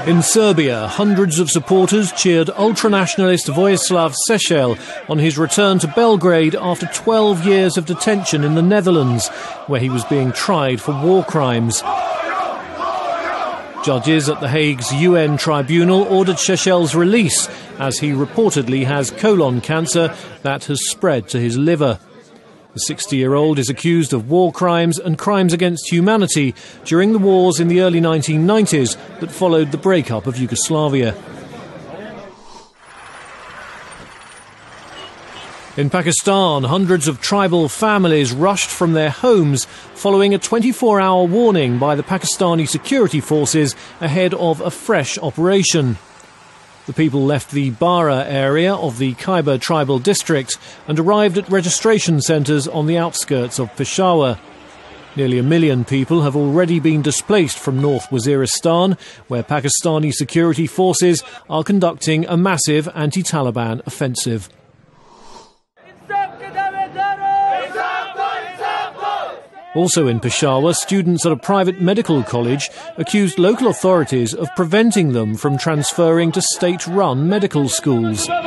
In Serbia, hundreds of supporters cheered ultranationalist Vojislav Šešelj on his return to Belgrade after 12 years of detention in the Netherlands, where he was being tried for war crimes. Judges at The Hague's UN tribunal ordered Šešelj's release, as he reportedly has colon cancer that has spread to his liver. The 60-year-old is accused of war crimes and crimes against humanity during the wars in the early 1990s that followed the breakup of Yugoslavia. In Pakistan, hundreds of tribal families rushed from their homes following a 24-hour warning by the Pakistani security forces ahead of a fresh operation. The people left the Bara area of the Khyber tribal district and arrived at registration centres on the outskirts of Peshawar. Nearly 1 million people have already been displaced from North Waziristan, where Pakistani security forces are conducting a massive anti-Taliban offensive. Also in Peshawar, students at a private medical college accused local authorities of preventing them from transferring to state-run medical schools. The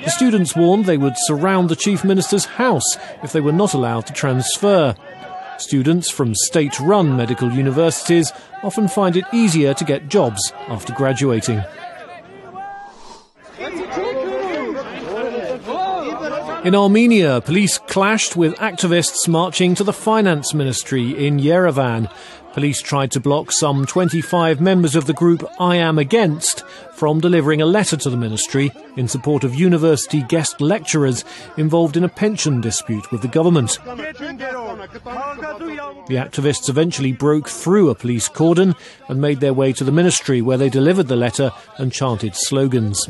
students warned they would surround the Chief Minister's house if they were not allowed to transfer. Students from state-run medical universities often find it easier to get jobs after graduating. In Armenia, police clashed with activists marching to the finance ministry in Yerevan. Police tried to block some 25 members of the group I Am Against from delivering a letter to the ministry in support of university guest lecturers involved in a pension dispute with the government. The activists eventually broke through a police cordon and made their way to the ministry, where they delivered the letter and chanted slogans.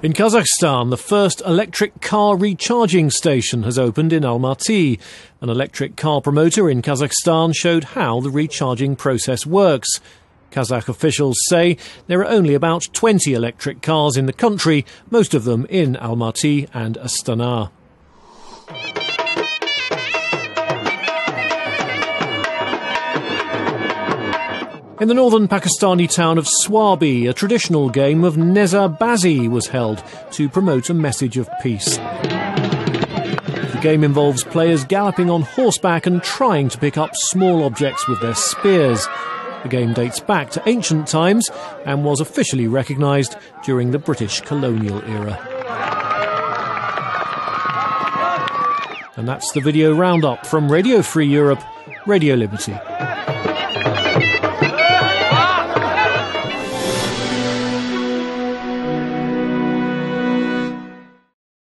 In Kazakhstan, the first electric car recharging station has opened in Almaty. An electric car promoter in Kazakhstan showed how the recharging process works. Kazakh officials say there are only about 20 electric cars in the country, most of them in Almaty and Astana. In the northern Pakistani town of Swabi, a traditional game of Neza-Bazi was held to promote a message of peace. The game involves players galloping on horseback and trying to pick up small objects with their spears. The game dates back to ancient times and was officially recognised during the British colonial era. And that's the video roundup from Radio Free Europe, Radio Liberty.